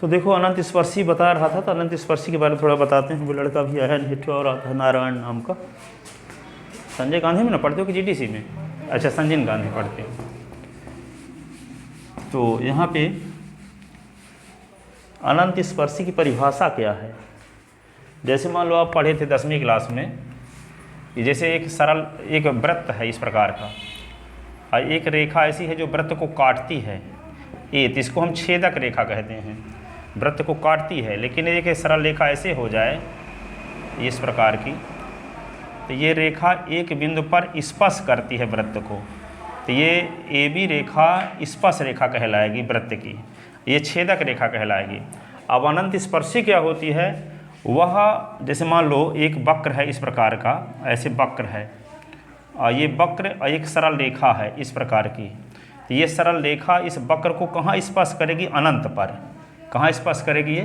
तो देखो अनंत स्पर्शी बता रहा था, तो अनंत स्पर्शी के बारे में थोड़ा बताते हैं। वो लड़का भी आया निठ्ठ और आता है नारायण नाम का। संजय गांधी में ना पढ़ते हो कि जीटीसी में? अच्छा, संजय गांधी पढ़ते हो। तो यहाँ पे अनंत स्पर्शी की परिभाषा क्या है? जैसे मान लो आप पढ़े थे 10वीं क्लास में, जैसे एक सरल एक वृत्त है इस प्रकार का, और एक रेखा ऐसी है जो वृत्त को काटती है, ये तो इसको हम छेदक रेखा कहते हैं। वृत्त को काटती है, लेकिन एक सरल रेखा ऐसे हो जाए इस प्रकार की, तो ये रेखा एक बिंदु पर स्पर्श करती है वृत्त को, तो ये ए बी रेखा स्पर्श रेखा कहलाएगी वृत्त की, ये छेदक रेखा कहलाएगी। अब अनंत स्पर्शी क्या होती है? वह जैसे मान लो एक वक्र है इस प्रकार का, ऐसे वक्र है, और ये वक्र एक सरल रेखा है इस प्रकार की, तो ये सरल रेखा इस वक्र को कहाँ स्पर्श करेगी? अनंत पर। कहाँ स्पर्श करेगी? ये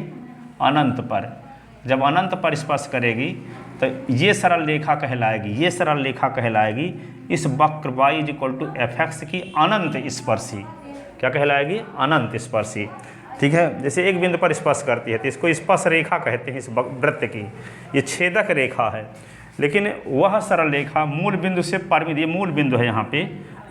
अनंत पर। जब अनंत पर स्पर्श करेगी तो ये सरल रेखा कहलाएगी, ये सरल रेखा कहलाएगी इस वक्र y = fx की अनंत स्पर्शी। क्या कहलाएगी? अनंत स्पर्शी। ठीक है, जैसे एक बिंदु पर स्पर्श करती है तो इसको स्पर्श रेखा कहते हैं इस वृत्त की, ये छेदक रेखा है। लेकिन वह सरल रेखा मूल बिंदु से परिमित, ये मूल बिंदु है यहाँ पे,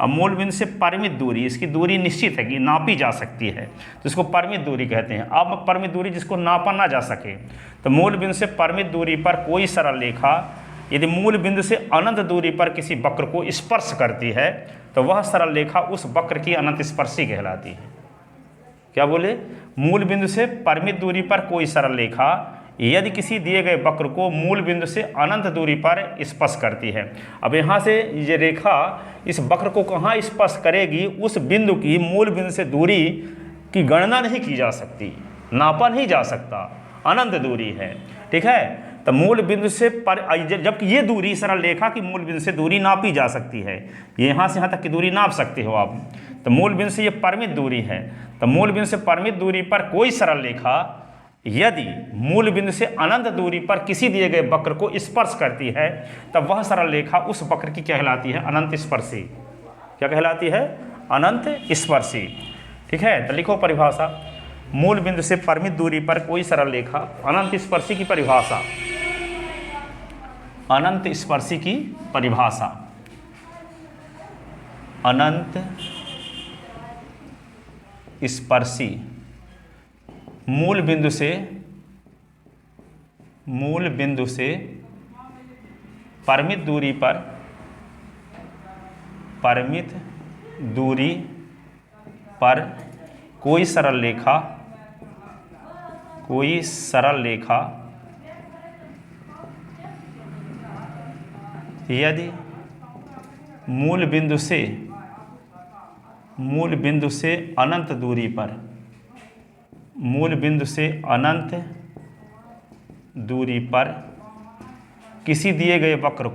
अब मूल बिंदु से परिमित दूरी, इसकी दूरी निश्चित है कि नापी जा सकती है, तो इसको परिमित दूरी कहते हैं। अब परिमित दूरी जिसको नापा ना जा सके, तो मूल बिंदु से परिमित दूरी पर कोई सरल रेखा यदि मूल बिंदु से अनंत दूरी पर किसी वक्र को स्पर्श करती है, तो वह सरल रेखा उस वक्र की अनंत स्पर्शी कहलाती है। क्या बोले? मूल बिंदु से परिमित दूरी पर कोई सरल रेखा यदि किसी दिए गए वक्र को मूल बिंदु से अनंत दूरी पर स्पर्श करती है। अब यहाँ से ये रेखा इस वक्र को कहाँ स्पर्श करेगी? उस बिंदु की मूल बिंदु से दूरी की गणना नहीं की जा सकती, नापा नहीं जा सकता, अनंत दूरी है। ठीक है, तो मूल बिंदु से जबकि ये दूरी सरल रेखा की मूल बिंदु से दूरी नापी जा सकती है, यहाँ से यहाँ तक की दूरी नाप सकते हो आप, तो मूल बिंदु से ये परिमित दूरी है। तो मूल बिंदु से परिमित दूरी पर कोई सरल रेखा यदि मूल बिंदु से अनंत दूरी पर किसी दिए गए वक्र को स्पर्श करती है, तब वह सरल रेखा उस वक्र की कहलाती है अनंत स्पर्शी। क्या कहलाती है? अनंत स्पर्शी। ठीक है, तो लिखो परिभाषा। मूल बिंदु से परिमित दूरी पर कोई सरल रेखा अनंत स्पर्शी की परिभाषा। अनंत स्पर्शी की परिभाषा, अनंत स्पर्शी मूल बिंदु से परिमित दूरी पर कोई सरल रेखा यदि मूल बिंदु से अनंत दूरी पर किसी दिए गए वक्र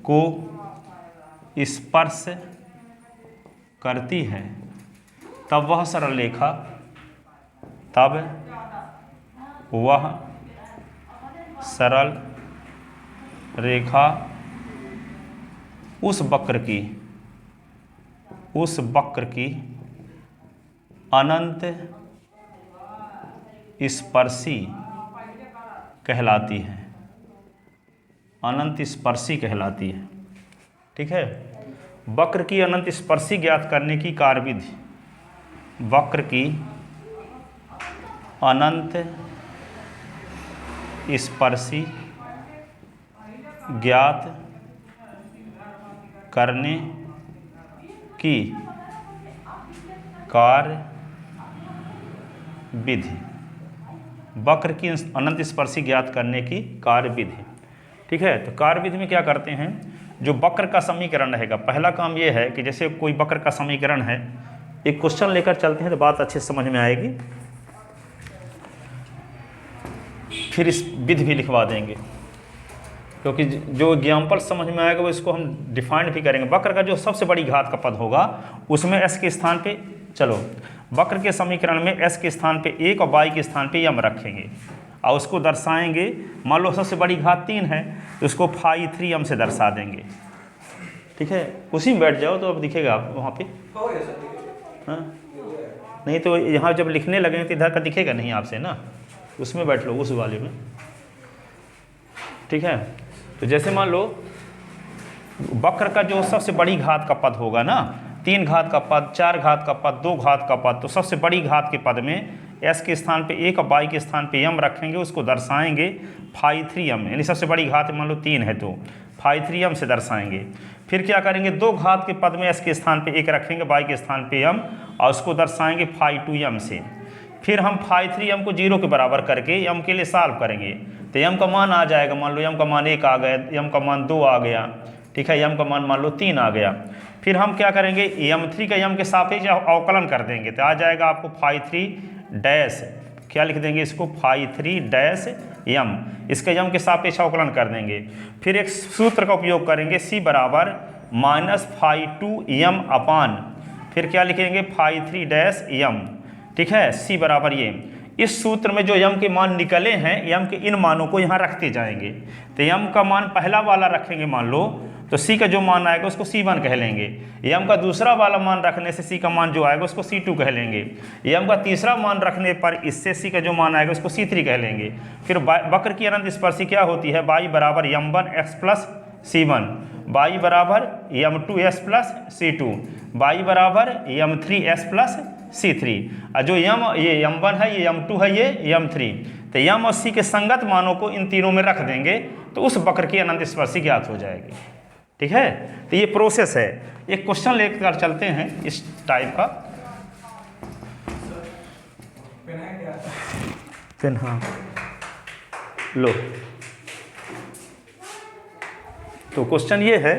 को स्पर्श करती है, तब वह सरल रेखा उस वक्र की अनंत स्पर्शी कहलाती है, अनंत स्पर्शी कहलाती है। ठीक है, वक्र की अनंत स्पर्शी ज्ञात करने की कार्यविधि। वक्र की अनंत स्पर्शी ज्ञात करने की कार्यविधि। वक्र की अनंत स्पर्शी ज्ञात करने की कार्यविधि। ठीक है, तो कार्यविधि में क्या करते हैं? जो वक्र का समीकरण रहेगा, पहला काम ये है कि जैसे कोई वक्र का समीकरण है, एक क्वेश्चन लेकर चलते हैं तो बात अच्छे से समझ में आएगी, फिर इस विधि भी लिखवा देंगे, क्योंकि जो एग्जाम्पल समझ में आएगा वो इसको हम डिफाइन भी करेंगे। वक्र का जो सबसे बड़ी घात का पद होगा उसमें s के स्थान पे, चलो वक्र के समीकरण में s के स्थान पे 1 और y के स्थान पे m रखेंगे और उसको दर्शाएंगे। मान लो सबसे बड़ी घात 3 है तो उसको फाई 3m से दर्शा देंगे। ठीक है, उसी में बैठ जाओ तो अब दिखेगा आप वहाँ पे। हाँ, नहीं तो यहाँ जब लिखने लगेंगे तो इधर का दिखेगा नहीं आपसे ना, उसमें बैठ लो, उस वाले में। ठीक है, तो जैसे मान लो वक्र का जो सबसे बड़ी घात का पद होगा ना, 3 घात का पद, 4 घात का पद, 2 घात का पद, तो सबसे बड़ी घात के पद में s के स्थान पे 1 और y के स्थान पे m रखेंगे, उसको दर्शाएंगे फाई 3m, यानी सबसे बड़ी घात मान लो 3 है तो फाई 3m से दर्शाएंगे। फिर क्या करेंगे, 2 घात के पद में s के स्थान पे 1 रखेंगे, y के स्थान पे m, और उसको दर्शाएंगे फाई 2m से। फिर हम फाई 3m को 0 के बराबर करके m के लिए सॉल्व करेंगे, तो m का मान आ जाएगा, मान लो m का मान 1 आ गया, m का मान 2 आ गया, ठीक है, m का मान मान लो 3 आ गया। फिर हम क्या करेंगे, m3 का m के सापेक्ष अवकलन कर देंगे, तो आ जाएगा आपको फाई 3 डैश, क्या लिख देंगे इसको, फाई 3 डैश m, इसके m के सापेक्ष अवकलन कर देंगे। फिर एक सूत्र का उपयोग करेंगे, c बराबर माइनस फाई 2m अपान, फिर क्या लिखेंगे, फाई 3 डैश m, ठीक है, c बराबर ये। इस सूत्र में जो m के मान निकले हैं, m के इन मानों को यहाँ रखते जाएंगे, तो m का मान पहला वाला रखेंगे मान लो, तो c का जो मान आएगा उसको c1 कह लेंगे, m का दूसरा वाला मान रखने से c का मान जो आएगा उसको c2 कह लेंगे, m का तीसरा मान रखने पर इससे c का जो मान आएगा उसको c3 कह लेंगे। फिर वक्र की अनंत स्पर्शी क्या होती है, y बराबर m1x प्लस c1, y बराबर m2s प्लस c2, y बराबर m3s प्लस c3, और जो ये m1 है, ये m2 है, ये m3, तो m और c के संगत मानों को इन तीनों में रख देंगे तो उस वक्र की अनंत स्पर्शी ज्ञात हो जाएगी। ठीक है, तो ये प्रोसेस है। एक क्वेश्चन लेकर चलते हैं इस टाइप का, पेन, हाँ लो। तो क्वेश्चन ये है,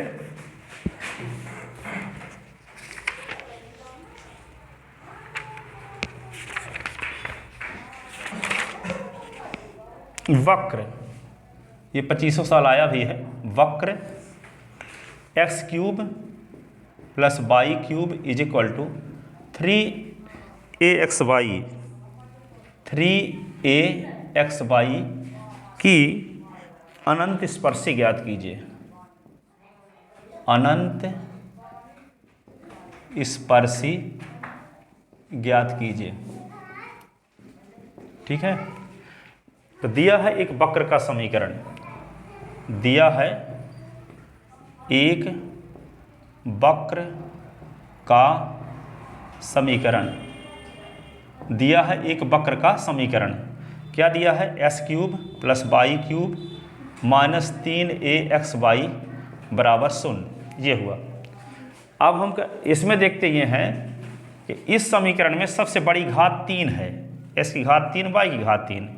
वक्र, ये 2500 साल आया भी है, वक्र x cube plus Y cube is equal to 3axy की अनंत स्पर्शी ज्ञात कीजिए, अनंत स्पर्शी ज्ञात कीजिए। ठीक है, तो दिया है एक वक्र का समीकरण, दिया है एक वक्र का समीकरण, दिया है एक वक्र का समीकरण, क्या दिया है, s cube plus Y cube minus 3axy बराबर 0, ये हुआ। अब हम इसमें देखते ये हैं कि इस समीकरण में सबसे बड़ी घात 3 है, s की घात 3, y की घात 3,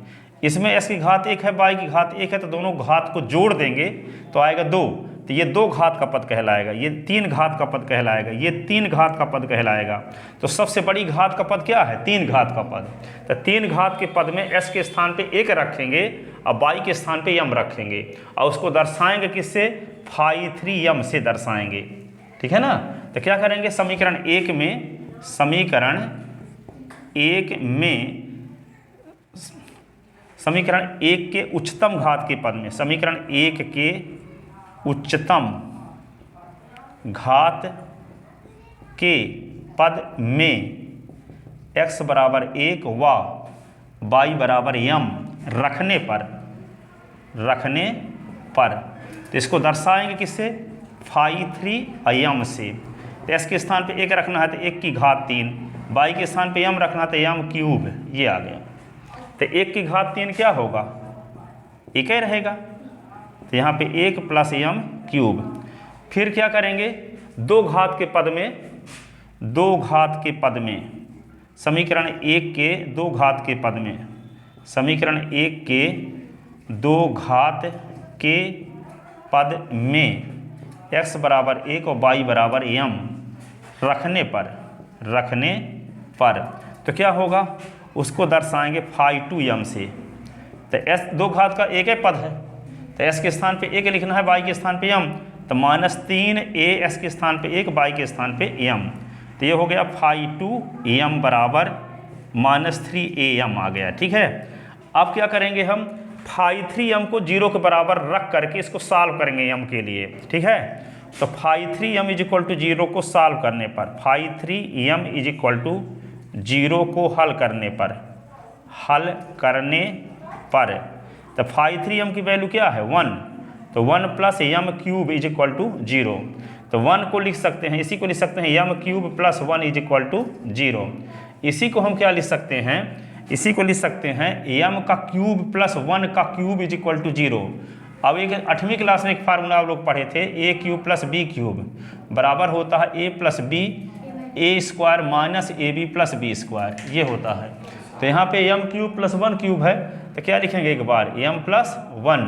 इसमें s की घात 1 है, y की घात 1 है, तो दोनों घात को जोड़ देंगे तो आएगा 2, तो ये 2 घात का पद कहलाएगा, ये 3 घात का पद कहलाएगा, ये 3 घात का पद कहलाएगा। तो सबसे बड़ी घात का पद क्या है, 3 घात का पद, तो 3 घात के पद में s के स्थान पे 1 रखेंगे और y के स्थान पे m रखेंगे, और उसको दर्शाएंगे किससे, फाई 3m से दर्शाएंगे। ठीक है ना, तो क्या करेंगे, समीकरण 1 के उच्चतम घात के पद में, समीकरण 1 के उच्चतम घात के पद में x बराबर 1 व y बराबर m रखने पर तो इसको दर्शाएंगे किससे, फाई 3m से। तो s के स्थान पे 1 रखना है तो 1 की घात 3, y के स्थान पे m रखना तो m क्यूब, ये आ गया। तो 1 की घात 3 क्या होगा, 1 ही रहेगा, तो यहाँ पे 1 प्लस m क्यूब। फिर क्या करेंगे, 2 घात के पद में समीकरण 1 के 2 घात के पद में, समीकरण 1 के 2 घात के पद में x बराबर 1 और y बराबर m रखने पर तो क्या होगा, उसको दर्शाएंगे फाई 2m से। तो s 2 घात का 1 ही पद है, तो s के स्थान पे 1 लिखना है, y के स्थान पे m, तो -3a s के स्थान पे 1, y के स्थान पे m, तो ये हो गया फाई 2m बराबर -3am आ गया। ठीक है, अब क्या करेंगे, हम फाई 3m को 0 के बराबर रख करके इसको सॉल्व करेंगे m के लिए। ठीक है, तो phi 3m is equal to 0 को सॉल्व करने पर, phi 3m is equal to 0 को हल करने पर, तो फाई 3m की वैल्यू क्या है 1, तो 1 plus m cube is equal to 0, तो 1 को लिख सकते हैं, इसी को लिख सकते हैं m cube plus 1 is equal to 0। इसी को हम क्या लिख सकते हैं, इसी को लिख सकते हैं m का क्यूब प्लस 1 का क्यूब इज इक्वल टू 0। अब एक 8वीं क्लास में एक फार्मूला आप लोग पढ़े थे, a cube plus b cube बराबर होता है a plus b a square minus A B plus B square, ये होता है। तो यहाँ पे m क्यूब प्लस 1 क्यूब है, तो क्या लिखेंगे एक बार m प्लस 1,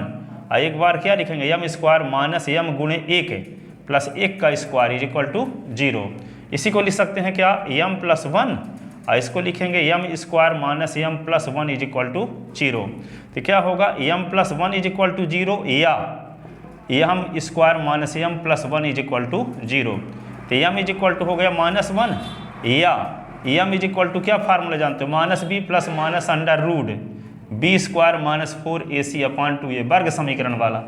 और एक बार क्या लिखेंगे m स्क्वायर माइनस m गुणे 1 प्लस 1 का स्क्वायर इज इक्वल टू 0। इसी को लिख सकते हैं क्या m प्लस 1, और इसको लिखेंगे m square minus m plus 1 is equal to 0। तो क्या होगा m plus 1 is equal to 0 या m square minus m plus 1 is equal to 0। तो m इज इक्वल टू हो गया -1 या m इज इक्वल टू क्या फार्मूला जानते हो, minus b plus minus under root b square minus 4ac upon 2a, वर्ग समीकरण वाला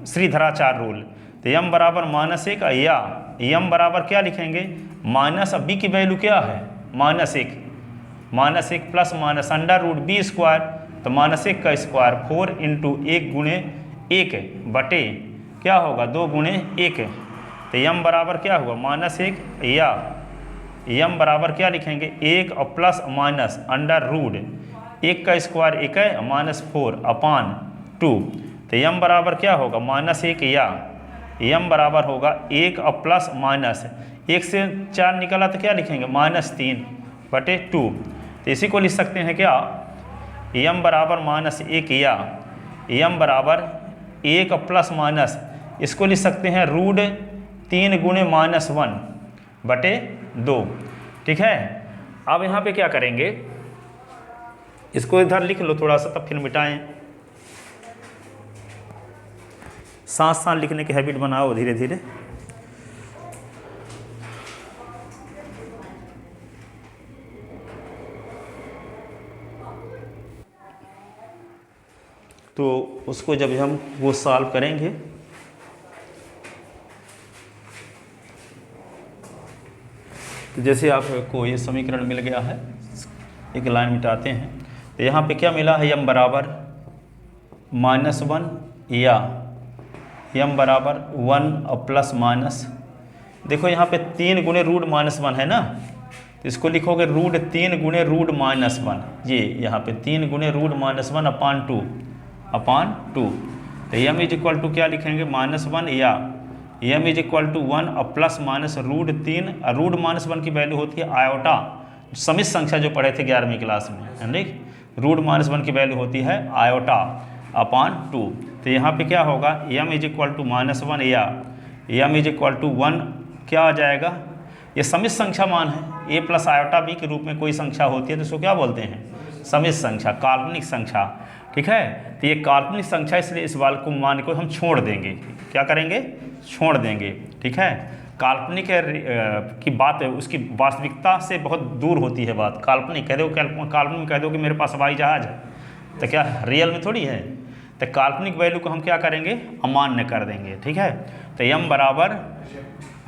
श्रीधराचार्य रूल। तो m बराबर -1 या m बराबर क्या लिखेंगे माइनस, अब b की वैल्यू क्या है -1 plus minus under root b square, तो -1 का स्क्वायर 4 इंटू 1 गुणे 1 बटे क्या होगा 2 गुणे 1, तो m बराबर क्या हुआ -1 या m बराबर क्या लिखेंगे 1 और प्लस माइनस अंडर रूट 1 का स्क्वायर 1 है -4 अपॉन 2, तो m बराबर क्या होगा -1 या m बराबर होगा 1 और प्लस माइनस 1 से 4 निकला तो क्या लिखेंगे -3 बटे 2। तो इसी को लिख सकते हैं क्या m बराबर -1 या m बराबर 1 और प्लस माइनस, इसको लिख सकते हैं रूट 3 गुणे -1 बटे 2। ठीक है, अब यहाँ पे क्या करेंगे, इसको इधर लिख लो थोड़ा सा, तब फिर मिटाएं। साथ साथ लिखने की हैबिट बनाओ धीरे धीरे। तो उसको जब हम वो सॉल्व करेंगे तो जैसे आपको ये समीकरण मिल गया है, एक लाइन मिटाते हैं, तो यहाँ पे क्या मिला है m बराबर -1 या m बराबर 1 और प्लस माइनस, देखो यहाँ पे 3 गुणे रूट -1 है ना, तो इसको लिखोगे रूट 3 गुणे रूट -1, ये यहाँ पे 3 गुणे रूट -1 अपान 2। तो m इज इक्वल टू क्या लिखेंगे -1 या m इज इक्वल टू 1 और प्लस माइनस रूट 3, रूट -1 की वैल्यू होती है आयोटा, समित संख्या जो पढ़े थे 11वीं क्लास में, है ना, रूट -1 की वैल्यू होती है आयोटा अपान 2। तो यहाँ पे क्या होगा m इज इक्वल टू -1 या m इज इक्वल टू 1, क्या आ जाएगा, ये समित संख्या मान है, a प्लस आयोटा b के रूप में कोई संख्या होती है तो इसको क्या बोलते हैं समित संख्या, काल्पनिक संख्या। ठीक है, तो ये काल्पनिक संख्या, इसलिए इस वाले को मान को हम छोड़ देंगे, क्या करेंगे छोड़ देंगे। ठीक है, काल्पनिक की बात है, उसकी वास्तविकता से बहुत दूर होती है बात। काल्पनिक कह दो, काल्पनिक में कह दो कि मेरे पास हवाई जहाज है, तो क्या रियल में थोड़ी है, तो काल्पनिक वैल्यू को हम क्या करेंगे अमान्य कर देंगे। ठीक है, तो m बराबर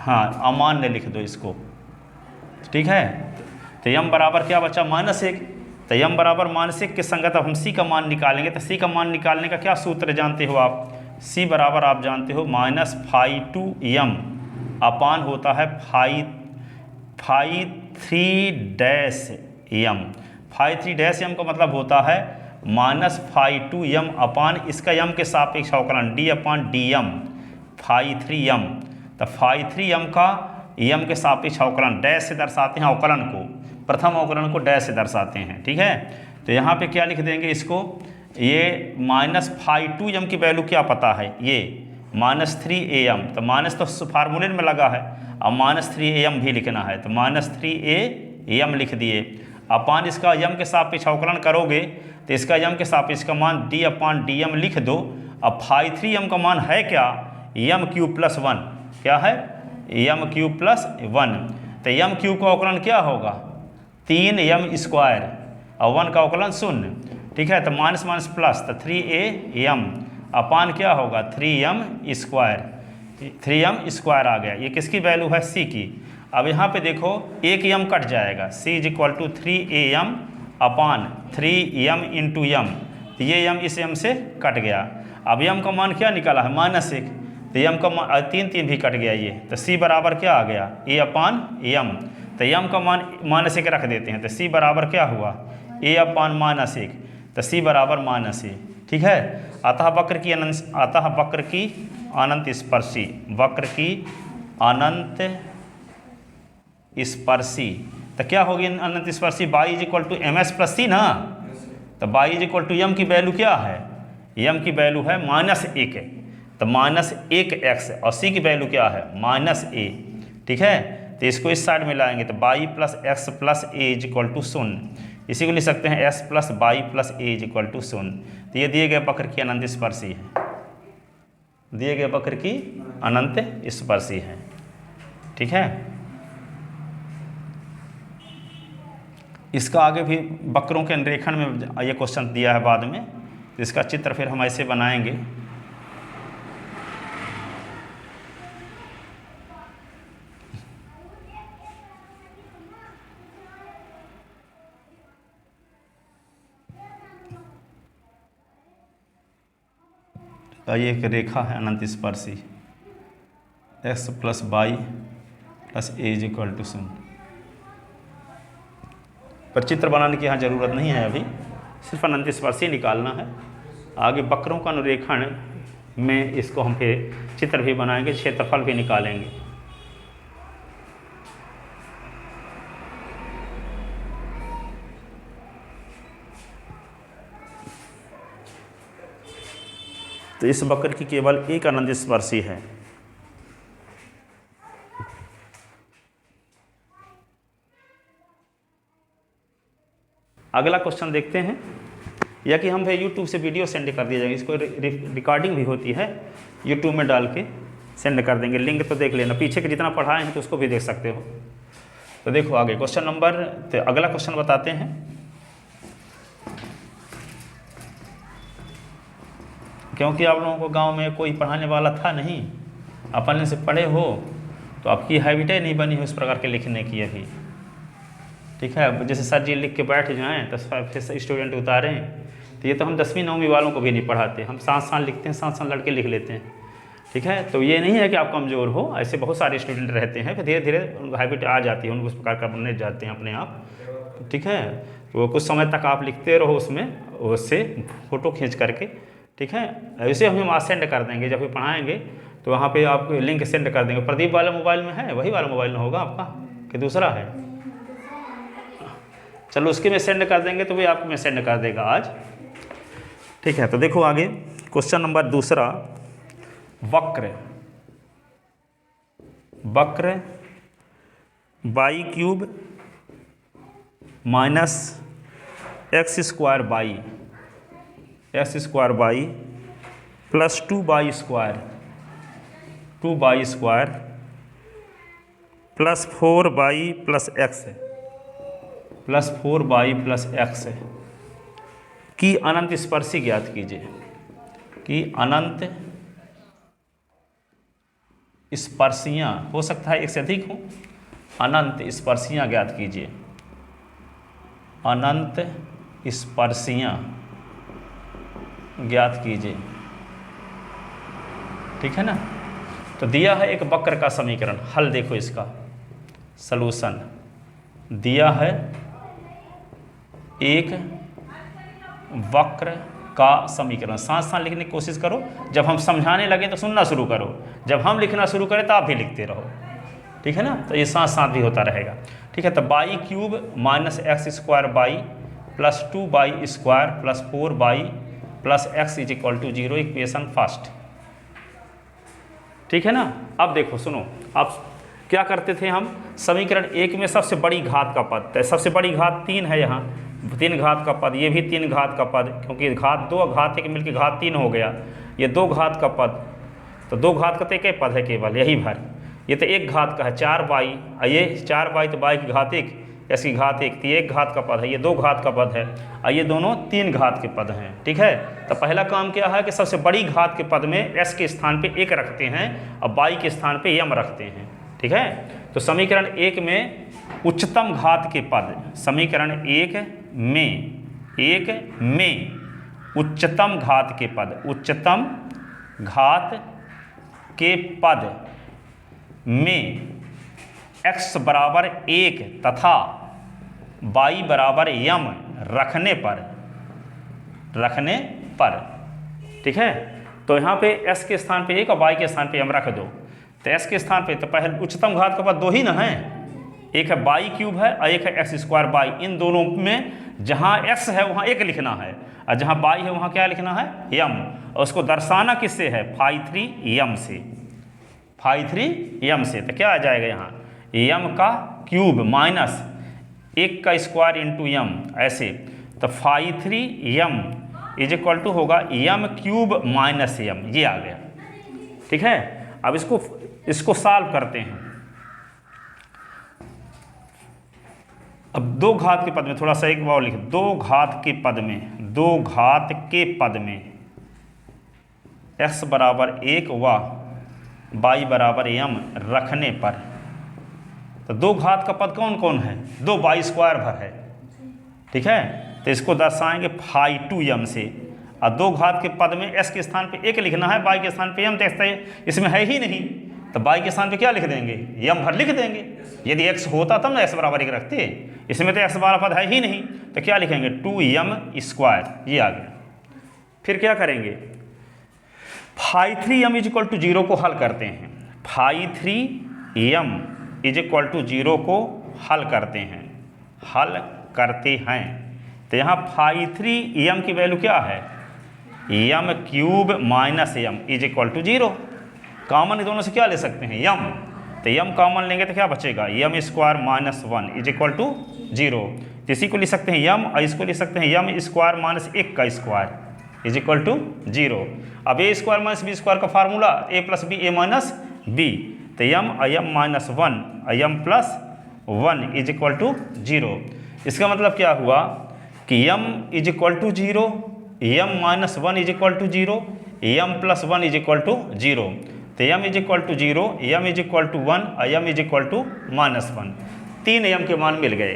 हाँ अमान्य लिख दो इसको। ठीक है, तो m बराबर क्या बचा -1, तो m बराबर -1 के संगत अब हम c का मान निकालेंगे। तो c का मान निकालने का क्या सूत्र जानते हो आप, c बराबर आप जानते हो -φ2m अपान होता है φ3-m। φ3-m का मतलब होता है -φ2m अपान इसका m के सापेक्ष अवकलन d/dm φ3m। तो φ3m का m के सापेक्ष अवकलन डैश से दर्शाते हैं, अवकलन को प्रथम अवकलन को डैश से दर्शाते हैं। ठीक है, तो यहाँ पे क्या लिख देंगे इसको, ये -φ2m की वैल्यू क्या पता है, ये -3am, तो माइनस तो फार्मूले में लगा है, अब -3am भी लिखना है, तो -3am लिख दिए अपान इसका m के सापेक्ष अवकलन करोगे तो इसका m के सापेक्ष का मान d/dm लिख दो। अब φ3m का मान है क्या m³+1, क्या है m³+1, तो m³ का अवकलन क्या होगा 3m² और 1 का अवकलन 0। ठीक है, तो माइनस प्लस, तो 3am अपान क्या होगा 3m²। 3m स्क्वायर आ गया। ये किसकी वैल्यू है? c की। अब यहाँ पे देखो एक m कट जाएगा, c is equal to 3am upon 3m into m, तो ये m इस m से कट गया। अब m का मान क्या निकाला है? -1, तो m का मान 3 भी कट गया ये, तो c बराबर क्या आ गया? a अपान m, तो m का मान -1 रख देते हैं, तो c बराबर क्या हुआ? a अपान -1, तो c बराबर -a। ठीक है। अतः वक्र की अनंत स्पर्शी, वक्र की अनंत स्पर्शी, तो क्या होगी अनंत स्पर्शी? y is equal to ms plus c ना, तो y is equal to m की वैल्यू क्या है? m की वैल्यू है -1, तो -1x, और c की वैल्यू क्या है? -a। ठीक है, तो इसको इस साइड में लाएंगे तो y plus x plus a is equal to 0, इसी को लिख सकते हैं s plus y plus a is equal to 0। तो ये दिए गए वक्र की अनंत स्पर्शी है, दिए गए वक्र की अनंत स्पर्शी है। ठीक है, इसका आगे भी वक्रों के अंरेखण में ये क्वेश्चन दिया है बाद में, तो इसका चित्र फिर हम ऐसे बनाएंगे। ये एक रेखा है अनंत स्पर्शी, x plus y plus a is equal to 0। पर चित्र बनाने की यहाँ ज़रूरत नहीं है, अभी सिर्फ अनंत स्पर्शी निकालना है। आगे वक्रों का अनुरेखण में इसको हम फिर चित्र भी बनाएंगे, क्षेत्रफल भी निकालेंगे। तो इस वक्र की केवल एक अनंत स्पर्शी है। अगला क्वेश्चन देखते हैं, या कि हम यूट्यूब से वीडियो सेंड कर दिया जाएगा, इसको रिकॉर्डिंग भी होती है, यूट्यूब में डाल के सेंड कर देंगे। लिंक तो देख लेना, पीछे के जितना पढ़ाए हैं तो उसको भी देख सकते हो। तो देखो आगे क्वेश्चन नंबर, तो अगला क्वेश्चन बताते हैं। क्योंकि आप लोगों को गांव में कोई पढ़ाने वाला था नहीं, अपन से पढ़े हो, तो आपकी हैबिट नहीं बनी हो इस प्रकार के लिखने की अभी। ठीक है, जैसे सर जी लिख के बैठ जाएँ तो फिर स्टूडेंट उतारें, तो ये तो हम 10वीं 9वीं वालों को भी नहीं पढ़ाते, हम साथ लिखते हैं, साथ लड़के लिख लेते हैं। ठीक है, तो ये नहीं है कि आप कमज़ोर हो, ऐसे बहुत सारे स्टूडेंट रहते हैं, फिर धीरे धीरे हैबिट आ जाती है, उनको उस प्रकार का बनने जाते हैं अपने आप। ठीक है, तो कुछ समय तक आप लिखते रहो उसमें, उससे फ़ोटो खींच करके। ठीक है, ऐसे हम आज सेंड कर देंगे, जब भी पढ़ाएंगे तो वहाँ पे आप लिंक सेंड कर देंगे। प्रदीप वाला मोबाइल में है, वही वाला मोबाइल में होगा आपका कि दूसरा है? चलो उसके में सेंड कर देंगे, तो भी आपको मैं सेंड कर देगा आज। ठीक है, तो देखो आगे क्वेश्चन नंबर दूसरा, वक्र y cube minus x square y plus 2y square plus 4y plus x की अनंत स्पर्शी ज्ञात कीजिए, कि अनंत स्पर्शियाँ, हो सकता है एक से अधिक हो, अनंत स्पर्शियाँ ज्ञात कीजिए, अनंत स्पर्शियाँ ज्ञात कीजिए। ठीक है ना, तो दिया है एक वक्र का समीकरण, हल देखो इसका सलूशन, दिया है एक वक्र का समीकरण। साथ लिखने की कोशिश करो, जब हम समझाने लगे तो सुनना शुरू करो, जब हम लिखना शुरू करें तो आप भी लिखते रहो। ठीक है ना, तो ये साथ भी होता रहेगा। ठीक है, तो y cube minus x square y plus 2y square plus 4y plus x is equal to 0, equation first. ठीक है ना, अब देखो सुनो, अब क्या करते थे हम, समीकरण एक में सबसे बड़ी घात का पद, तो सबसे बड़ी घात 3 है, यहाँ 3 घात का पद, ये भी 3 घात का पद, क्योंकि घात 2 घात 1 मिलकर घात 3 हो गया, ये 2 घात का पद, तो 2 घात का तो एक ही पद है केवल, यही भर, ये तो 1 घात का है 4y, ये 4y तो y की घात 1, एस की घात 1, तो ये 1 घात का पद है, ये 2 घात का पद है, और ये दोनों 3 घात के पद हैं। ठीक है, तो पहला काम क्या है कि सबसे बड़ी घात के पद में एस के स्थान पे 1 रखते हैं और बाई के स्थान पे यम रखते हैं। ठीक है, तो समीकरण 1 में उच्चतम घात के पद, समीकरण 1 में उच्चतम घात के पद, उच्चतम घात के पद में x बराबर 1 तथा y बराबर यम रखने पर, ठीक है, तो यहाँ पे s के स्थान पे 1 और y के स्थान पे यम रख दो। तो s के स्थान पे तो पहले उच्चतम घात के पद 2 ही ना है, एक है बाई क्यूब है और एक है एक्स स्क्वायर बाई। इन दोनों में जहाँ x है वहाँ 1 लिखना है और जहाँ बाई है वहाँ क्या लिखना है, यम। और उसको दर्शाना किससे है, फाई 3 यम से, फाई 3 यम से। तो क्या आ जाएगा यहाँ, यम का क्यूब माइनस 1 का स्क्वायर इंटू यम, ऐसे। तो phi 3 m is equal to होगा यम क्यूब माइनस यम, ये आ गया। ठीक है, अब इसको सॉल्व करते हैं। अब 2 घात के पद में थोड़ा सा एक बार लिख, 2 घात के पद में, 2 घात के पद में x बराबर 1 व y बराबर यम रखने पर, तो 2 घात का पद कौन कौन है, 2 बाई स्क्वायर भर है। ठीक है, तो इसको दर्शाएंगे फाई 2 यम से। और 2 घात के पद में s के स्थान पे 1 लिखना है, y के स्थान पे यम, तो इसमें है ही नहीं, तो y के स्थान पे क्या लिख देंगे, यम भर लिख देंगे। यदि x होता तब ना s बराबर 1 रखते, इसमें तो x बराबर पद है ही नहीं, तो क्या लिखेंगे 2 यम स्क्वायर, ये आ गया। फिर क्या करेंगे, phi 3 m is equal to 0 को हल करते हैं, phi 3 m is equal to 0 को हल करते हैं, तो यहाँ फाई 3 यम की वैल्यू क्या है, m cube minus m is equal to 0। Common दोनों से क्या ले सकते हैं, यम, तो यम कॉमन लेंगे तो क्या बचेगा, m square minus 1 is equal to 0। तो इसी को लिख सकते हैं यम, और इसको लिख सकते हैं यम स्क्वायर माइनस 1 का स्क्वायर इज इक्वल टू 0। अब a square minus b square का formula a plus b a minus b, तो m minus 1 m plus 1 is equal to 0। इसका मतलब क्या हुआ कि m is equal to 0, m minus 1 is equal to 0, m plus 1 is equal to 0। तो m is equal to 0, m is equal to 1 और m is equal to minus 1, 3 यम के मान मिल गए।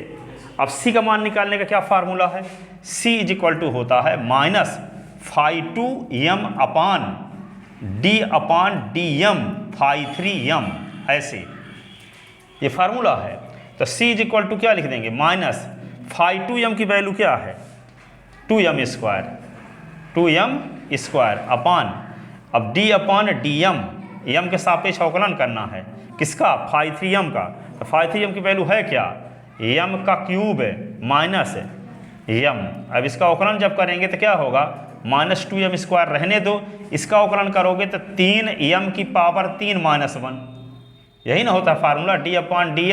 अब सी का मान निकालने का क्या फार्मूला है, सी इज इक्वल टू होता है माइनस फाई 2 यम अपान डी यम फाई 3 यम, ऐसे ये फार्मूला है। तो सी इज इक्वल टू क्या लिख देंगे, माइनस फाई 2 यम की वैल्यू क्या है 2 यम स्क्वायर अपान, अब डी अपान डी यम के सापेक्ष अवकलन करना है, किसका, फाई 3 यम का। तो फाई 3 यम की वैल्यू है क्या, यम का क्यूब माइनस यम। अब इसका अवकलन जब करेंगे तो क्या होगा, माइनस 2 यम स्क्वायर रहने दो, इसका अवकलन करोगे तो 3 यम की पावर 3 माइनस 1, यही ना होता है फार्मूला, डी अपान डी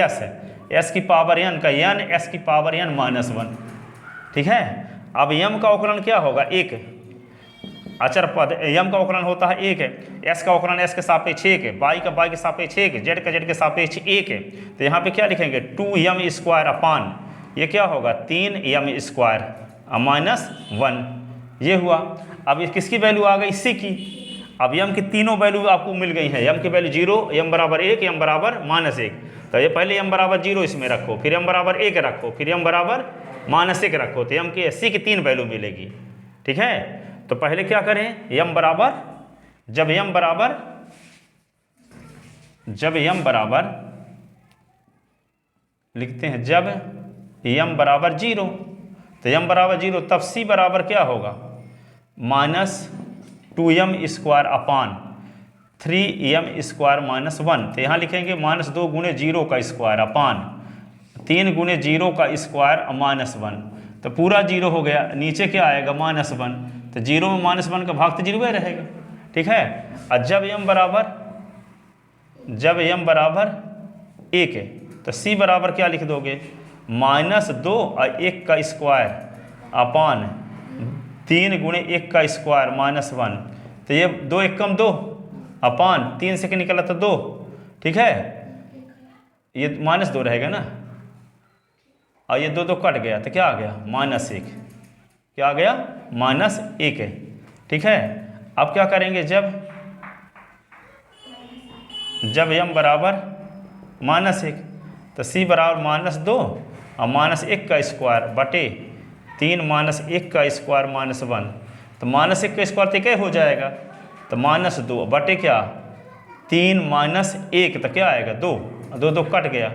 एस की पावर एन का एन, एस की पावर एन माइनस 1। ठीक है, अब यम का अवकलन क्या होगा, 1 अचर पद, यम का अवकलन होता है 1 है, एस का अवकलन एस के सापेक्ष 1 है, बाई का बाई के सापेक्ष 1 है, जेड का जेड के सापेक्ष 1 है। तो यहाँ पे क्या लिखेंगे 2 यम स्क्वायर अपान, ये क्या होगा 3 यम स्क्वायर माइनस 1, ये हुआ। अब किसकी वैल्यू आ गई, इसी की। अब यम की तीनों वैल्यू आपको मिल गई हैं, यम की वैल्यू 0, यम बराबर 1, यम बराबर माइनस 1। तो ये पहले यम बराबर 0 इसमें रखो, फिर यम बराबर 1 रखो, फिर यम बराबर माइनस 1 रखो, तो यम की सी की 3 वैल्यू मिलेगी। ठीक है, तो पहले क्या करें, यम बराबर, जब यम बराबर लिखते हैं, जब यम बराबर 0, तो यम बराबर 0, तब सी बराबर क्या होगा, माइनस 2 यम स्क्वायर अपान 3 यम स्क्वायर माइनस 1। तो यहाँ लिखेंगे माइनस 2 गुणे 0 का स्क्वायर अपान 3 गुणे 0 का स्क्वायर माइनस 1। तो पूरा 0 हो गया, नीचे क्या आएगा माइनस 1, तो 0 में माइनस 1 का भाग तो 0 ही रहेगा। ठीक है, और जब यम बराबर 1 है, तो सी बराबर क्या लिख दोगे, माइनस 2 और 1 का स्क्वायर अपान 3 गुणे 1 का स्क्वायर माइनस 1। तो ये 2 1 कम 2 अपान 3 से निकला तो 2। ठीक है, ये माइनस 2 रहेगा ना, और ये दो कट गया तो क्या आ गया -1, क्या आ गया -1 है। ठीक है, अब क्या करेंगे, जब m बराबर -1 तो c बराबर -2 और -1 का स्क्वायर बटे 3 -1 का स्क्वायर -1, तो -1 का स्क्वायर तो क्या हो जाएगा, तो -2 बटे क्या 3 -1 तो क्या आएगा 2, 2 कट गया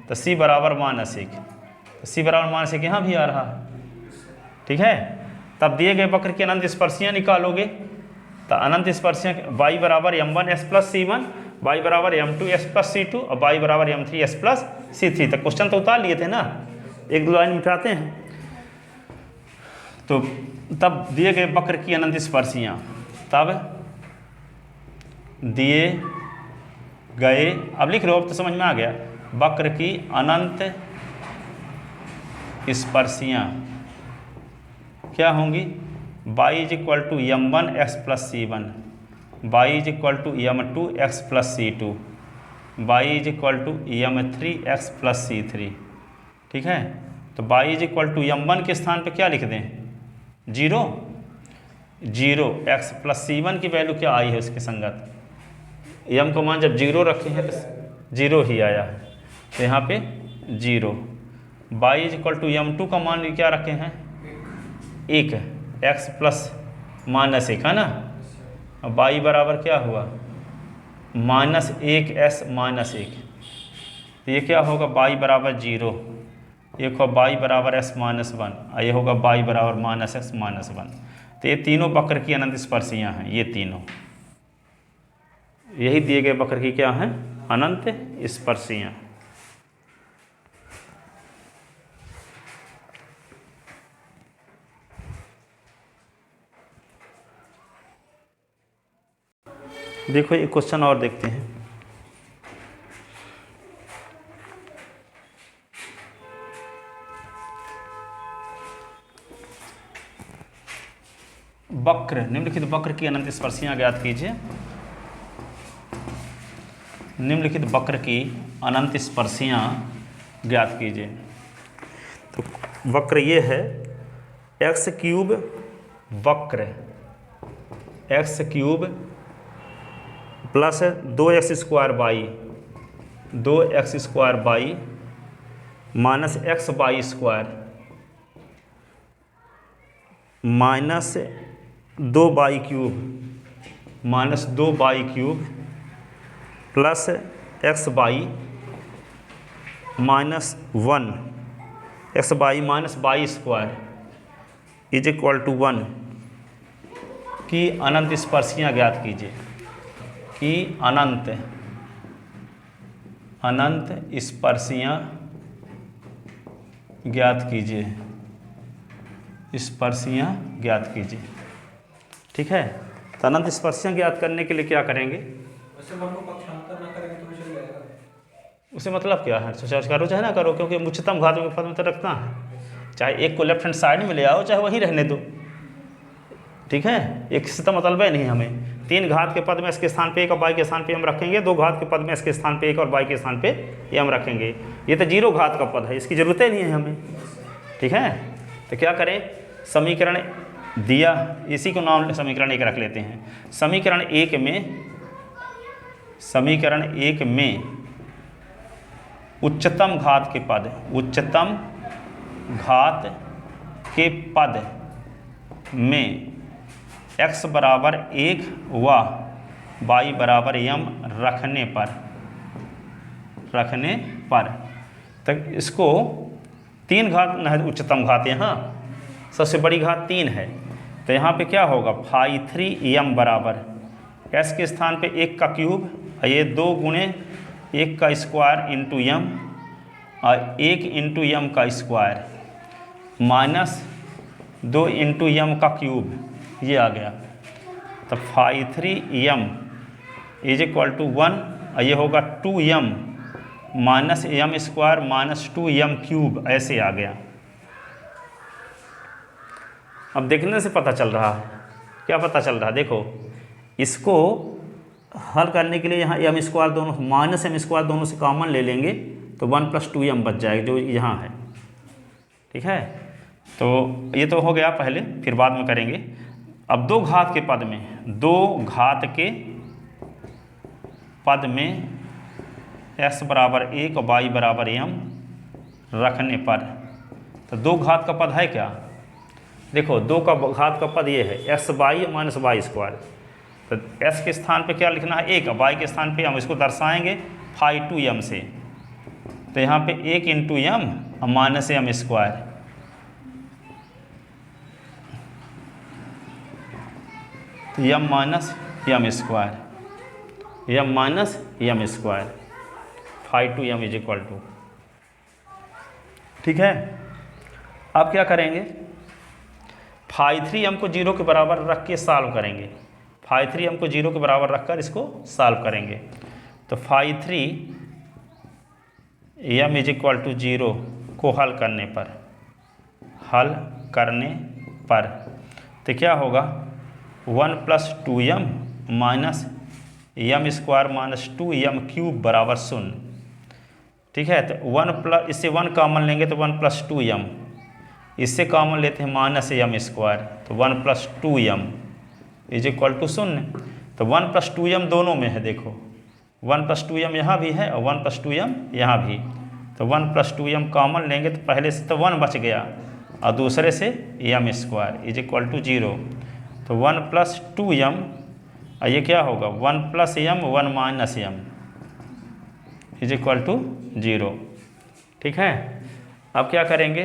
तो c बराबर -1, तो c बराबर -1 यहाँ भी आ रहा है। ठीक है, तब दिए गए वक्र की अनंत स्पर्शियाँ निकालोगे, तो अनंत स्पर्शियाँ y बराबर m1s प्लस c1, y बराबर m2s प्लस c2 और y बराबर m3s प्लस c3। तो क्वेश्चन तो उतार लिए थे ना, एक दो लाइन मिटाते हैं। तो तब दिए गए वक्र की अनंत स्पर्शियाँ, तब दिए गए, अब लिख लो, अब तो समझ में आ गया, वक्र की अनंत स्पर्शियाँ क्या होंगी, y = m1x plus c1, y = m2x plus c2, y = m3x plus c3। ठीक है, तो y = m1 के स्थान पे क्या लिख दें 0, x प्लस c1 की वैल्यू क्या आई है उसके संगत, m को मान जब 0 रखे हैं तो 0 ही आया है, तो यहाँ पे 0। y = m2 का मान क्या रखे हैं 1, x प्लस -1 है ना, अब y बराबर क्या हुआ -1s -1, तो ये क्या होगा y बराबर 0, ये होगा y बराबर s -1 और ये होगा y बराबर -x -1। तो ये तीनों वक्र की अनंत स्पर्शियाँ हैं, ये तीनों, यही दिए गए वक्र की क्या हैं अनंत स्पर्शियाँ। देखो एक क्वेश्चन और देखते हैं। वक्र, निम्नलिखित वक्र की अनंत स्पर्शियाँ ज्ञात कीजिए। निम्नलिखित वक्र की अनंत स्पर्शियाँ ज्ञात कीजिए। तो वक्र ये है x³ वक्र, x³ plus 2x² y, 2x² y minus xy² minus 2y³ minus 2y³ plus xy minus 1, xy minus y² is equal to 1 की अनंत स्पर्शियाँ ज्ञात कीजिए, कि अनंत स्पर्शियाँ ज्ञात कीजिए, स्पर्शियाँ ज्ञात कीजिए। ठीक है, तो अनंत स्पर्शियाँ ज्ञात करने के लिए क्या करेंगे, वैसे हम लोग पक्षांतर ना करेंगे तो भी चल जाएगा। उसे मतलब क्या है, सोचा करो चाहे ना करो, क्योंकि उच्चतम घात के पद में तो रखना है, चाहे एक को लेफ्ट हैंड साइड में ले आओ चाहे वहीं रहने दो। ठीक है, एक से तो मतलब है नहीं, हमें 3 घात के पद में इसके स्थान पे एक और y के स्थान पे m रखेंगे, 2 घात के पद में इसके स्थान पे एक और y के स्थान पे m रखेंगे। ये तो 0 घात का पद है, इसकी ज़रूरत ही नहीं है हमें। ठीक है, तो क्या करें, समीकरण दिया, इसी को नाम समीकरण 1 रख लेते हैं। समीकरण 1 में उच्चतम घात के पद, उच्चतम घात के पद में x बराबर 1 व y बराबर m रखने पर तक इसको 3 घात न, उच्चतम घात यहाँ सबसे बड़ी घात 3 है, तो यहाँ पे क्या होगा φ3m बराबर s के स्थान पे 1 का क्यूब, ये 2 गुणे 1 का स्क्वायर इंटू m और 1 इंटू m का स्क्वायर माइनस 2 इंटू m का क्यूब, ये आ गया। तो φ3m इज इक्वल टू 1 और ये होगा 2m minus m square minus 2m cube, ऐसे आ गया। अब देखने से पता चल रहा है, क्या पता चल रहा है, देखो इसको हल करने के लिए यहाँ m स्क्वायर दोनों माइनस m स्क्वायर दोनों से कॉमन ले लेंगे तो 1 + 2m बच जाएगा, जो यहाँ है ठीक है, तो ये तो हो गया पहले, फिर बाद में करेंगे। अब दो घात के पद में, दो घात के पद में x बराबर 1 और y बराबर m रखने पर, तो दो घात का पद है क्या? देखो दो का घात का पद ये है x y minus y square, तो s के स्थान पे क्या लिखना है 1, y के स्थान पे हम इसको दर्शाएंगे फाई टू m से, तो यहाँ पे 1 इंटू एम और माइनस एम स्क्वायर, तो m minus m square, m minus m square, phi two m is equal to, ठीक है। अब क्या करेंगे, फाई थ्री एम को 0 के बराबर रख के सॉल्व करेंगे, फाई थ्री एम को 0 के बराबर रखकर इसको सॉल्व करेंगे, तो phi three m is equal to 0 को हल करने पर तो क्या होगा 1 plus 2m minus m square minus 2m cube बराबर 0, ठीक है। तो 1 प्लस, इससे 1 कॉमन लेंगे तो 1 प्लस 2m, इससे कॉमन लेते हैं माइनस एम स्क्वायर, तो 1 plus 2m is equal to 0, तो 1 प्लस 2m दोनों में है, देखो 1 प्लस 2m यहाँ भी है और 1 प्लस 2m यहाँ भी, तो 1 प्लस 2m कॉमन लेंगे तो पहले से तो 1 बच गया और दूसरे से m square is equal to 0, तो 1 प्लस 2m और ये क्या होगा 1 plus m 1 minus m is equal to 0, ठीक है। अब क्या करेंगे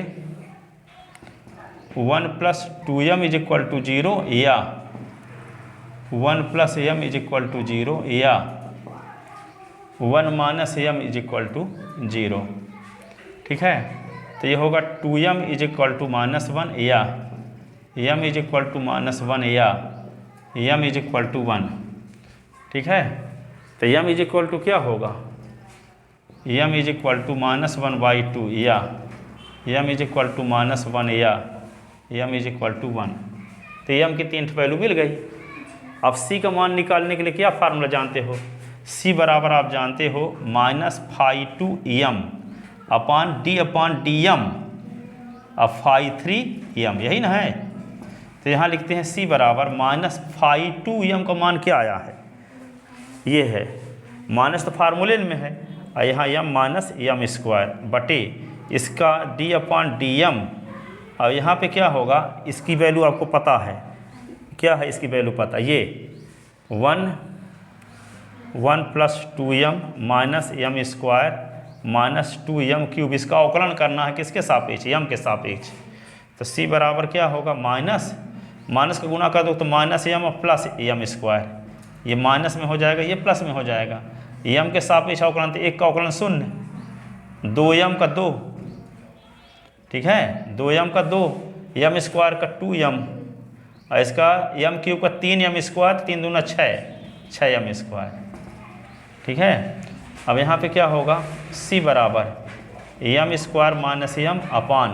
1 plus 2m is equal to 0 या 1 plus m is equal to 0 या 1 minus m is equal to 0, ठीक है। तो ये होगा 2m is equal to minus 1 या m is equal to minus 1 या m इज इक्वल टू 1, ठीक है। तो m इज इक्वल टू क्या होगा m is equal to minus 1/2 या m is equal to minus 1 या m इज इक्वल टू 1, तो m की 3 वैल्यू मिल गई। अब c का मान निकालने के लिए क्या फार्मूला जानते हो, c बराबर आप जानते हो minus phi two m upon d m अब फाई थ्री एम, यही ना है। तो यहाँ लिखते हैं c बराबर माइनस फाई टू एम का मान क्या आया है, ये है माइनस, तो फार्मूले में है, और यहाँ m माइनस एम स्क्वायर बटे इसका डी एम, और यहाँ पे क्या होगा इसकी वैल्यू आपको पता है, क्या है इसकी वैल्यू पता, ये 1 plus 2m minus m square minus 2m cube, इसका अवकलन करना है किसके सापेक्ष, m के सापेक्ष। तो c बराबर क्या होगा माइनस का गुणा कर दो तो माइनस एम और प्लस एम स्क्वायर, ये माइनस में हो जाएगा ये प्लस में हो जाएगा, m के सापेक्ष अवकलन, तो 1 का अवकलन 0, 2m का 2, ठीक है, 2m का 2, m स्क्वायर का 2m और इसका m क्यूब का 3m स्क्वायर, 3 दूना 6m स्क्वायर, ठीक है। अब यहाँ पे क्या होगा c बराबर एम स्क्वायर माइनस एम अपान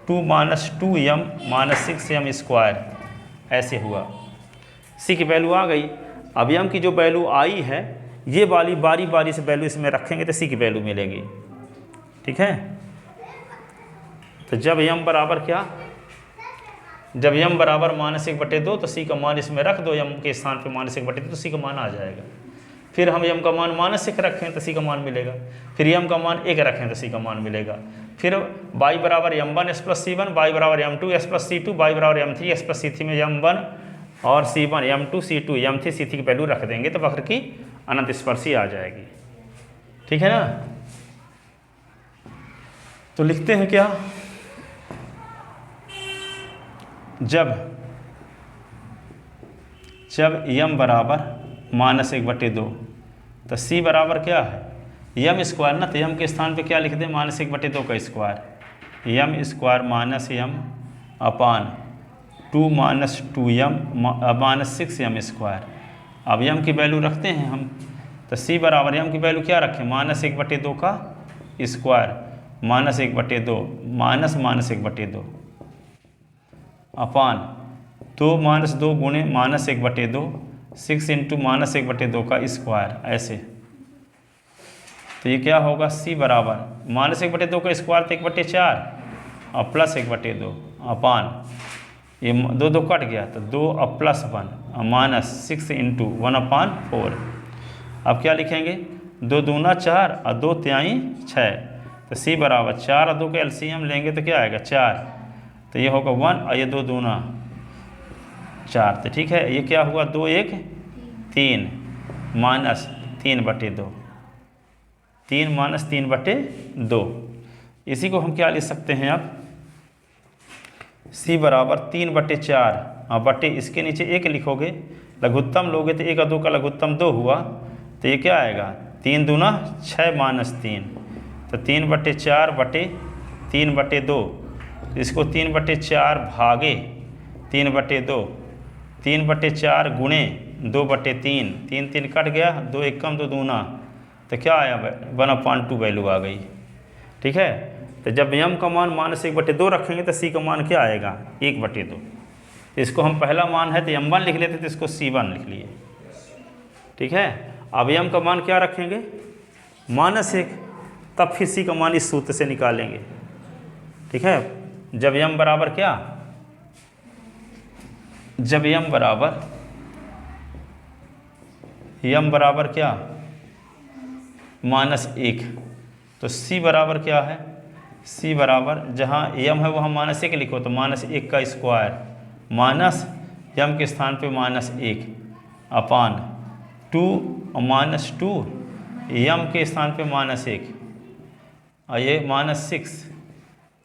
2 minus 2m minus 6m square, ऐसे हुआ। c की वैल्यू आ गई। अब m की जो वैल्यू आई है ये वाली बारी बारी से वैल्यू इसमें रखेंगे तो c की वैल्यू मिलेगी, ठीक है। तो जब m बराबर क्या, जब m बराबर -1/2 तो c का मान इसमें रख दो, m के स्थान पे -1/2 तो c का मान आ जाएगा। फिर हम m का मान -1 रखें तो c का मान मिलेगा, फिर m का मान 1 रखें तो c का मान मिलेगा। फिर y बराबर m1 s plus c1, y बराबर m2 s plus c2, y बराबर m3 s प्लस c3 में m1 और c1 m2 c2 m3 c3 की वैल्यू रख देंगे तो वक्र की अनंत स्पर्शी आ जाएगी, ठीक है ना। तो लिखते हैं क्या, जब m बराबर -1/2 तो c बराबर क्या है m स्क्वायर ना, तो m के स्थान पे क्या लिख दें -1/2 का square, m square minus m अपान 2 minus 2m minus 6m square. अब m की वैल्यू रखते हैं हम, तो c बराबर m की वैल्यू क्या रखें -1/2 का स्क्वायर -1/2 माइनस -1/2 अपान 2 माइनस 2 गुणे -1/2 6 इंटू -1/2 का स्क्वायर, ऐसे। तो ये क्या होगा c बराबर -1/2 का स्क्वायर तो 1/4 और प्लस 1/2 अपान, ये 2 2 कट गया तो 2 और प्लस 1 और माइनस 6 इंटू 1/4। अब क्या लिखेंगे, 2 दूना 4 और 2 तिहाई 6, तो सी बराबर 4 और 2 का एलसीएम लेंगे तो क्या आएगा 4, तो ये होगा 1 और ये 2 दूना 4, तो ठीक है। ये क्या हुआ 2 1 3 माइनस 3/2, 3 माइनस 3/2। इसी को हम क्या लिख सकते हैं अब, सी बराबर 3/4 और बटे इसके नीचे 1 लिखोगे, लघुत्तम लोगे तो 1 और 2 का लघुत्तम 2 हुआ, तो ये क्या आएगा 3 दूना 6 माइनस 3, तो 3/4 बटे 3/2, इसको 3/4 भागे 3/2, 3/4 गुणे 2/3, 3 3 कट गया, 2 1 कम 2 दूना, तो क्या आया 1/2 वैल्यू आ गई। ठीक है, तो जब यम का मान -1/2 रखेंगे तो सी का मान क्या आएगा 1/2। इसको हम पहला मान है तो m1 लिख लेते, तो इसको c1 लिख लिए। ठीक है, अब यम का मान क्या रखेंगे -1, तब फिर सी का मान इस सूत्र से निकालेंगे। ठीक है, जब यम बराबर क्या, जब यम बराबर क्या -1, तो सी बराबर क्या है, सी बराबर जहाँ यम है वहाँ -1 लिखो, तो -1 का स्क्वायर माइनस यम के स्थान पे -1 अपान 2 और -2 यम के स्थान पे -1 और ये -6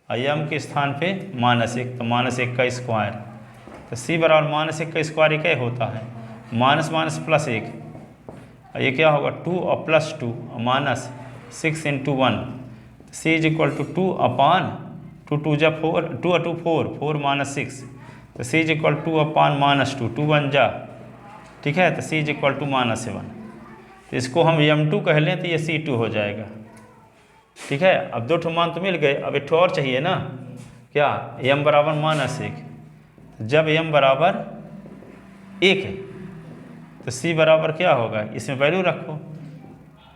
और यम के स्थान पे -1, तो -1 का स्क्वायर, तो सी बराबर -1 का स्क्वायर ये क्या होता है माइनस माइनस प्लस 1, और ये क्या होगा 2 और +2 और -6 into 1, c is equal to 2 upon 2 2 जा 4, 2 और 2 4, 4 -6, तो सी इज इक्वल 2 अपान -2, 2 1 जा, ठीक है, तो सी इज इक्वल टू -7। तो इसको हम m2 कह लें तो ये c2 हो जाएगा। ठीक है, अब 2 मान तो मिल गए, अब एक और चाहिए ना, क्या m बराबर -1, जब m बराबर 1 है तो c बराबर क्या होगा, इसमें वैल्यू रखो,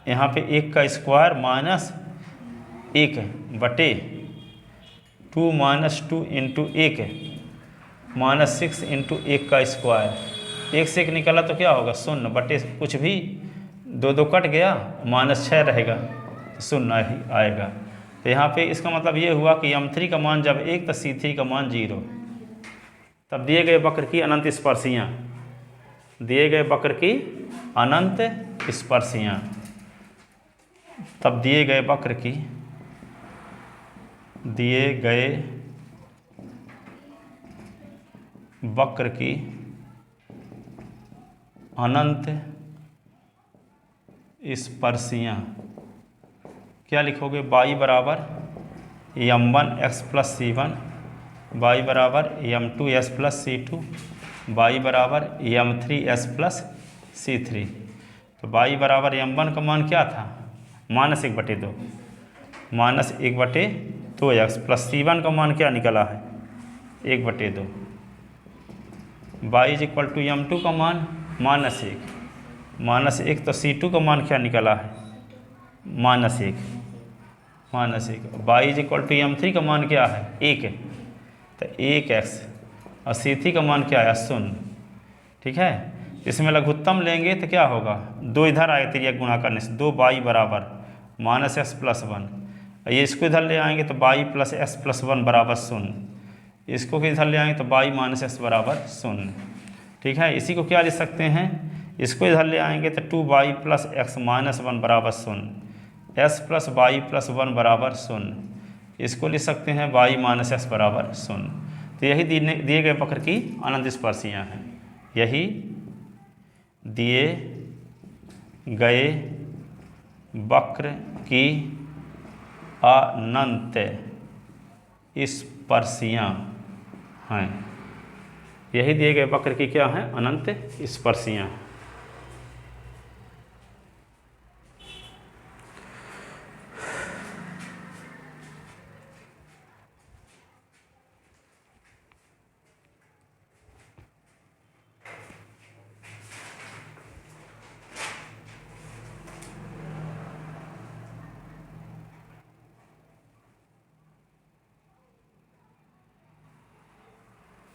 यहाँ पे 1 का स्क्वायर -1 बटे 2 -2 इंटू 1 -6 इंटू 1 का स्क्वायर, 1 से 1 निकला तो क्या होगा 0 बटे कुछ भी 2 2 कट गया, -6 रहेगा तो 0 ही आएगा। तो यहाँ पे इसका मतलब ये हुआ कि m3 का मान जब 1 तो c3 का मान 0। तब दिए गए वक्र की अनंत स्पर्शियाँ, दिए गए वक्र की अनंत स्पर्शियाँ, तब दिए गए वक्र की अनंत स्पर्शियाँ क्या लिखोगे, y बराबर m1x प्लस c1, y बराबर m2s प्लस c2, y बराबर m3s प्लस c3। तो y बराबर m1 का मान क्या था -1/2, -1/2x प्लस c1 का मान क्या निकला है 1/2, y is equal to m2 का मान -1 तो c2 का मान क्या निकला है -1, y is equal to m3 का मान क्या है 1 तो 1x और c3 का मान क्या है 0। ठीक है, इसमें लघुत्तम लेंगे तो क्या होगा, 2 इधर आए तिर्यक गुणा करने से, 2y बराबर -x प्लस 1, ये इसको इधर ले आएंगे तो y प्लस x प्लस 1 बराबर 0, इसको इधर ले आएंगे तो y -x बराबर 0। ठीक है, इसी को क्या लिख सकते हैं, इसको इधर ले आएंगे तो 2y प्लस x माइनस 1 बराबर 0, s प्लस y प्लस 1 बराबर 0, इसको लिख सकते हैं y माइनस x बराबर 0। तो यही दिए गए वक्र की अनंत स्पर्शियाँ हैं, यही दिए गए वक्र की अनंत स्पर्शियाँ हैं, यही दिए गए वक्र की क्या हैं अनंत स्पर्शियाँ।